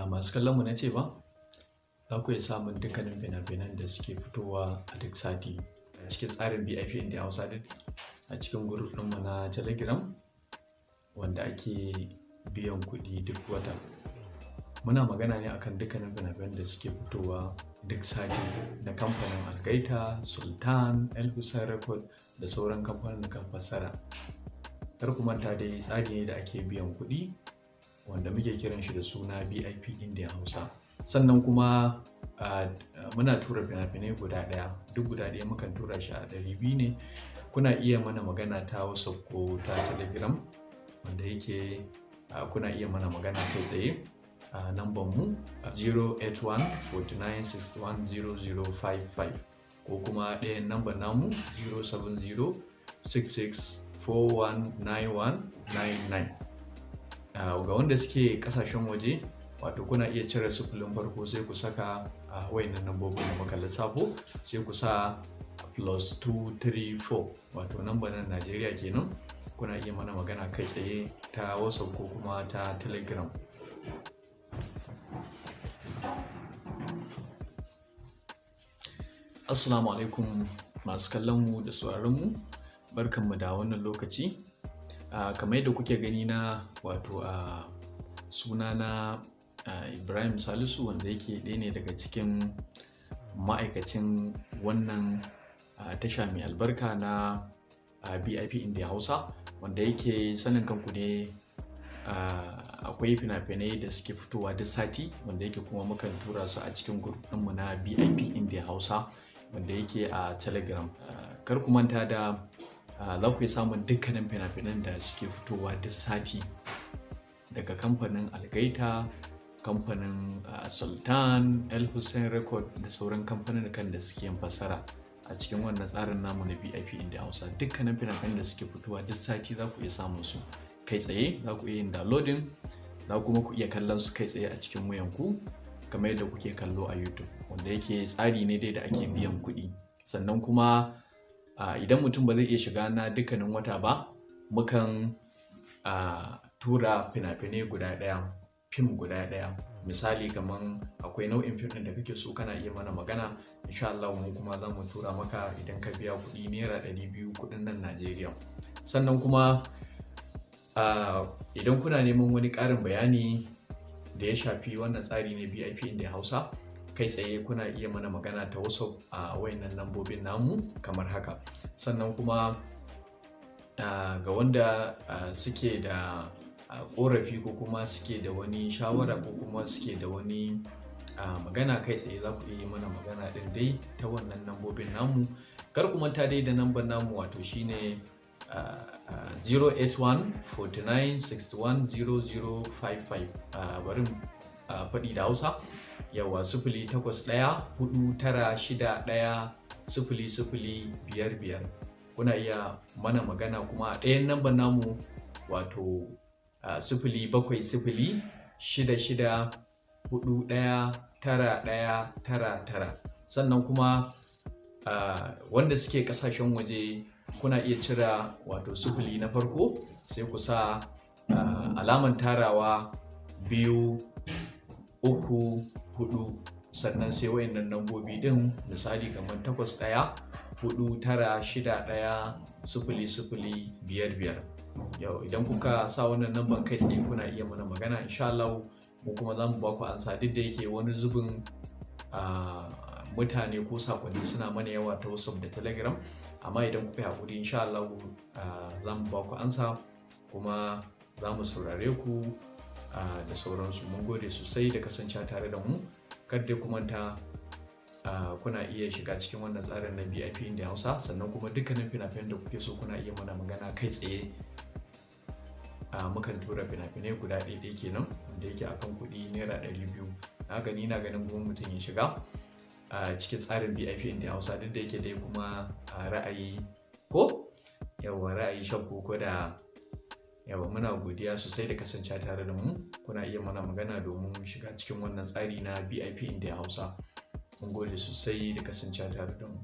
masu kallon mu na ce ba za ku iya samun dukkanin fina-finan da suke fitowa a duk sati a cikin tsarin BIP India Hausa a cikin group ɗinmu na Telegram wanda ake biyan kuɗi duk wata. Muna magana ne akan dukkanin fina-finan da suke fitowa duk sati na kamfanin Algaita, Sultan, El Hussein Record da sauran kamfanin fassara. Kar ku manta dai tsari ne da ake biyan kuɗi wanda muke kiran shi da suna BIP India Hausa. Sannan kuma muna tura fina-finai guda ɗaya, duk guda ɗaya mukan tura shi a 200 ne. Kuna iya mana magana ta WhatsApp ko ta Telegram wanda yake kuna iya mana magana kai tsaye a nambar mu 081 49 61 0055 ko kuma ɗayan nambar namu 070 66 419199. Ga wanda suke kasashen waje wato kuna iya cire sifilin farko sai ku saka wayannan nambobin da muka lissafo sai ku sa +234 wato nambar nan Najeriya kenan. Kuna iya mana magana kai tsaye ta WhatsApp ko kuma ta Telegram. Assalamu alaikum masu kallon mu da sauraron mu, barkanmu da wannan lokaci. Kamar yadda kuke gani na wato sunana Ibrahim Salisu wanda yake ɗaya ne daga cikin ma'aikacin wannan tasha mai albarka na BIP India Hausa, wanda yake sanin kanku ne akwai fina-finai da suke fitowa duk sati wanda yake kuma mukan tura su a cikin group ɗinmu na BIP India Hausa wanda yake a Telegram. Kar ku manta da za ku yi samun dukkanin fina-finan da suke fitowa duk sati daga kamfanin Algaita, kamfanin Sultan, El Hussein Record da sauran kamfanin da suke yin fassara a cikin wannan tsarin namu na BIP India Hausa. Dukkanin fina-finan da suke fitowa duk sati za ku iya samun su kai tsaye, za ku iya yin downloading, za kuma ku iya kallon su kai tsaye a cikin wayanku kamar yadda kuke kallo a YouTube, wanda yake tsari ne dai da ake biyan kuɗi. Sannan kuma idan mutum ba zai iya shiga na dukkanin wata ba, mukan tura fina-finai guda ɗaya, fim guda ɗaya. Misali kamar akwai nau'in fim ɗin da kake so kana iya mana magana, insha Allah mu kuma za mu tura maka idan ka biya kuɗi naira 200 kuɗin nan Najeriya. Sannan kuma idan kuna neman wani ƙarin bayani da ya shafi wannan tsari na BIP India Hausa, kai tsaye kuna iya mana magana ta WhatsApp a wayannan lambobin namu kamar haka. Sannan kuma ga wanda suke da korafi ko kuma suke da wani shawara ko kuma suke da wani magana, kai tsaye za ku iya mana magana din dai ta wannan lambobin namu. Kar ku manta dai da lambar namu wato shine 081 49 61 0055. Bari faɗi da Hausa. Yawa 08149610055. Kuna iya mana magana kuma a ɗayan nambar namu wato 07066419199. Sannan kuma wanda suke ƙasashen waje kuna iya cire wato sifili na farko sai ku sa alaman tarawa 2 3 4 sannan sai wayannan lambobi din, misali kamar 81 49 61 0055. Yau idan kuka sa wannan lambar kai tsaye kuna iya mana magana, insha Allah mu kuma za mu ba ku ansa. Duk da yake wani zubin mutane ko sakonni suna mana yawa ta WhatsApp da Telegram, amma idan kuka yi haƙuri insha Allah za mu ba ku ansa kuma za mu saurare ku da sauransu. Mun gode sosai da kasancewa tare da mu. Kar dai ku manta kuna iya shiga cikin wannan tsarin na BIP India Hausa. Sannan kuma dukkanin fina-finan da kuke so kuna iya mana magana kai tsaye. Mukan tura fina-finai guda ɗaya kenan wanda yake akan kuɗi naira 200. Haka ni na ganin kuma mutum ya shiga cikin tsarin BIP India Hausa, duk da yake dai kuma ra'ayi ko yawa ra'ayi shakku ko da yawa. Muna godiya sosai da kasancewa tare da mu. Kuna iya mana magana domin shiga cikin wannan tsari na BIP India Hausa. Mun gode sosai da kasancewa tare da mu.